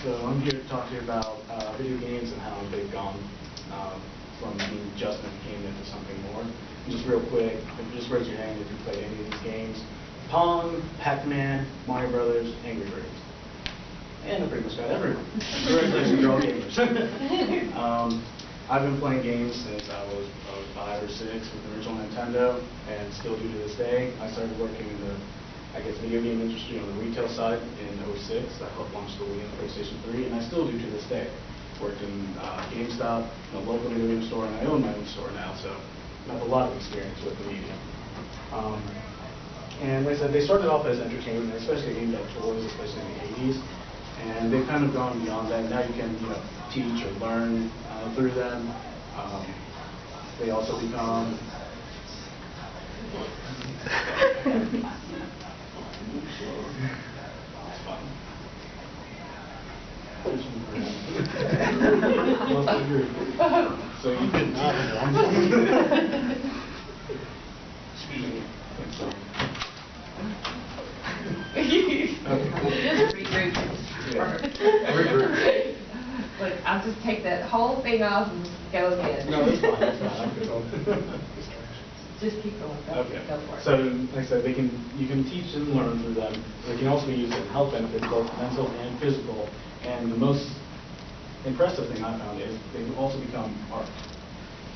So I'm here to talk to you about video games and how they've gone from being just and became into something more. And just real quick, just raise your hand if you play any of these games. Pong, Pac-Man, Mario Brothers, Angry Birds. And I pretty much got everyone. Congratulations, you're all gamers. I've been playing games since I was 5 or 6 with the original Nintendo, and still do to this day. I started working in the video game industry on the retail side in 06. I helped launch the Wii and PlayStation 3, and I still do to this day. Worked in GameStop, a local video game store, and I own my own store now, so I have a lot of experience with the medium. And like I said, they started off as entertainment, especially aimed at toys, especially in the 80s. And they've kind of gone beyond that. Now you can teach or learn through them. They also become so you did not. Excuse me. Just regroup. Look, I'll just take that whole thing off and go again. No, that's fine. That's fine. I'm good. Just keep going. Okay. Go for it. So, like I said, you can teach and learn through them. They can also be used in health benefits, both mental and physical. And the most impressive thing I found is they also become art.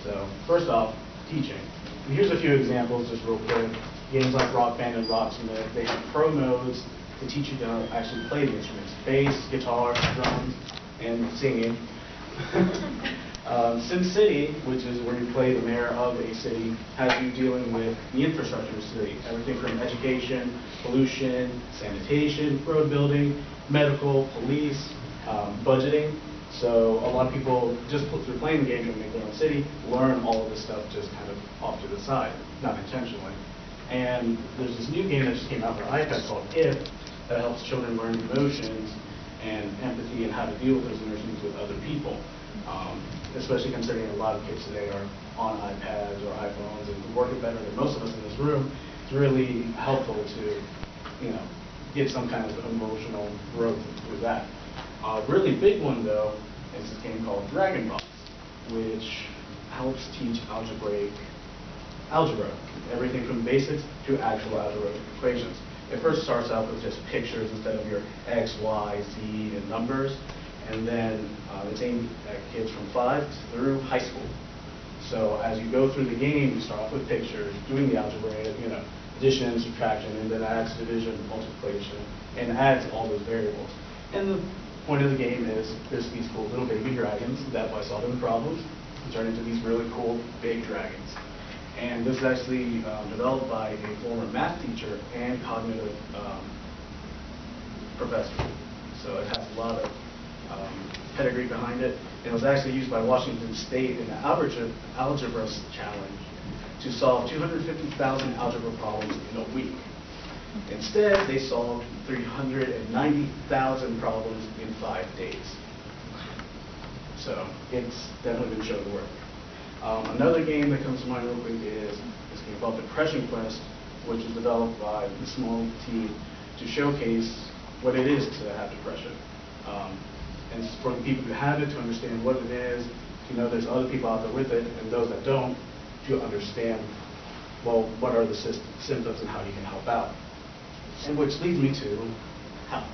So, first off, teaching. And here's a few examples, just real quick. Games like Rock Band and Rocksmith, they have pro modes to teach you to actually play the instruments: bass, guitar, drums, and singing. SimCity, which is where you play the mayor of a city, has you dealing with the infrastructure of the city. Everything from education, pollution, sanitation, road building, medical, police, budgeting. So a lot of people just through playing the game and make their own city, learn all of this stuff just kind of off to the side, not intentionally. And there's this new game that just came out for iPad called If, that helps children learn emotions and empathy and how to deal with those emotions with other people. Especially considering a lot of kids today are on iPads or iPhones and working better than most of us in this room. It's really helpful to, get some kind of emotional growth through that. A really big one though is this game called DragonBox, which helps teach algebra, everything from basics to actual algebraic equations. It first starts out with just pictures instead of your X, Y, Z, and numbers, and then it's aimed at kids from 5 through high school. So as you go through the game, you start off with pictures, doing the algebraic, addition, subtraction, and then adds, division, multiplication, and adds all those variables. And the point of the game is there's these cool little baby dragons that, by solving problems, turn into these really cool big dragons. And this is actually developed by a former math teacher and cognitive professor. So it has a lot of pedigree behind it. And it was actually used by Washington State in the algebra challenge to solve 250,000 algebra problems in a week. Instead, they solved 390,000 problems in 5 days. So it's definitely been shown to work. Another game that comes to mind real quick is this game called Depression Quest, which is developed by a small team to showcase what it is to have depression. And for the people who have it to understand what it is, to know there's other people out there with it, and those that don't, to understand, well, what are the symptoms and how you can help out. And which leads me to health.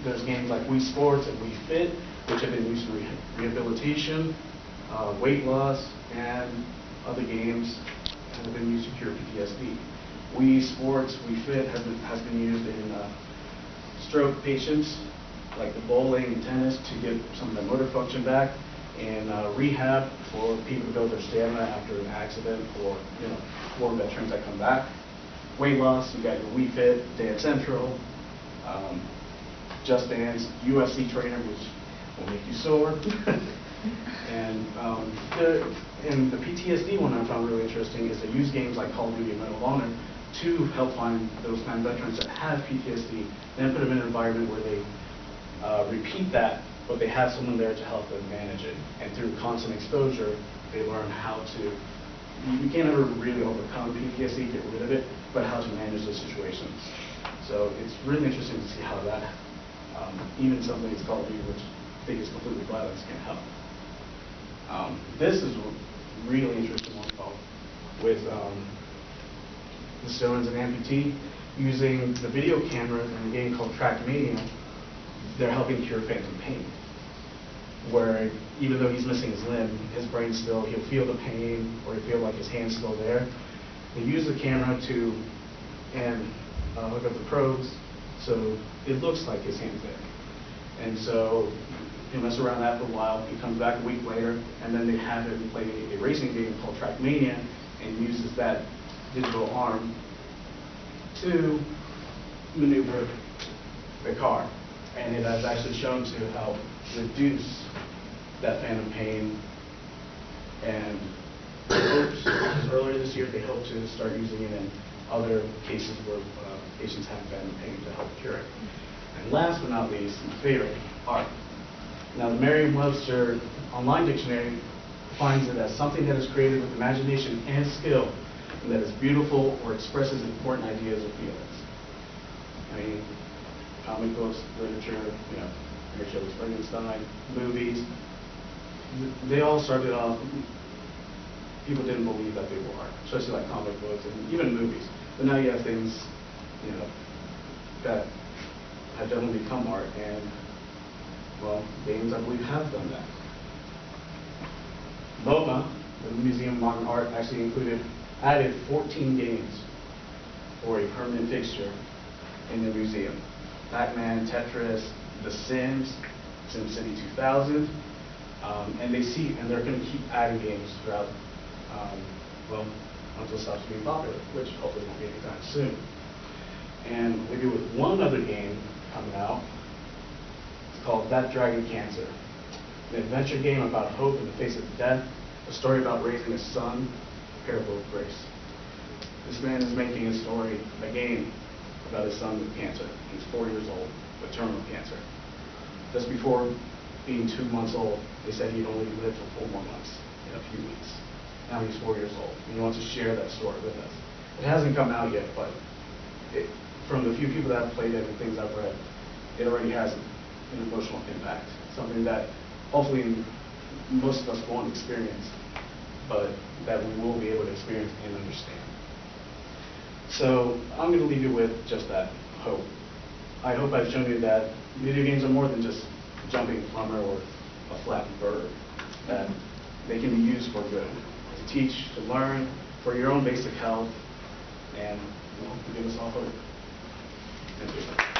There's games like Wii Sports and Wii Fit, which have been used for rehabilitation, weight loss, and other games have been used to cure PTSD. Wii Sports, Wii Fit has been used in stroke patients, like the bowling and tennis, to get some of their motor function back, and rehab for people to build their stamina after an accident, or war veterans that come back. Weight loss, you got your Wii Fit, Dance Central, Just Dance, UFC Trainer, which will make you sore. And the PTSD one I found really interesting is they use games like Call of Duty and Medal of Honor to help find those kind of veterans that have PTSD, then put them in an environment where they repeat that, but they have someone there to help them manage it. And through constant exposure, they learn how to, you can't ever really overcome PTSD, get rid of it, but how to manage those situations. So it's really interesting to see how that even something that's Call of Duty, which I think is completely violence, can help. This is a really interesting one called with the Stones and amputee using the video cameras in a game called Trackmania. They're helping cure phantom pain, where even though he's missing his limb, his brain still, he'll feel the pain or he'll feel like his hand's still there. They use the camera to hook up the probes so it looks like his hand's there. And so he'll mess around that for a while, he comes back a week later, and then they have him play a racing game called Trackmania and uses that digital arm to maneuver the car. And it has actually shown to help reduce that phantom pain. And earlier this year, they hope to start using it in other cases where patients have phantom pain to help cure it. And last but not least, my favorite, art. Now, the Merriam-Webster Online Dictionary defines it as something that is created with imagination and skill, and that is beautiful or expresses important ideas or feelings. I mean, comic books, literature, Mary Shelley's Frankenstein, movies, they all started off, people didn't believe that they were art, especially like comic books and even movies. But now you have things, that have definitely become art, and, well, games, I believe, have done that. MoMA, the Museum of Modern Art, actually added 14 games for a permanent fixture in the museum. Pac-Man, Tetris, The Sims, SimCity 2000, and they're going to keep adding games throughout, until it stops being popular, which hopefully won't be anytime soon. And we do with one other game coming out. It's called That Dragon Cancer, an adventure game about hope in the face of death, a story about raising a son, a parable of grace. This man is making a game about his son with cancer. He's 4 years old with terminal cancer. Just before being 2 months old, they said he'd only live for 4 more months in a few weeks. Now he's 4 years old, and he wants to share that story with us. It hasn't come out yet, but from the few people that have played it and things I've read, it already has an emotional impact. Something that hopefully most of us won't experience, but that we will be able to experience and understand. So I'm going to leave you with just that, hope. I hope I've shown you that video games are more than just a jumping plumber or a flappy bird, that they can be used for good, to teach, to learn, for your own basic health, and to give us all hope. Thank you.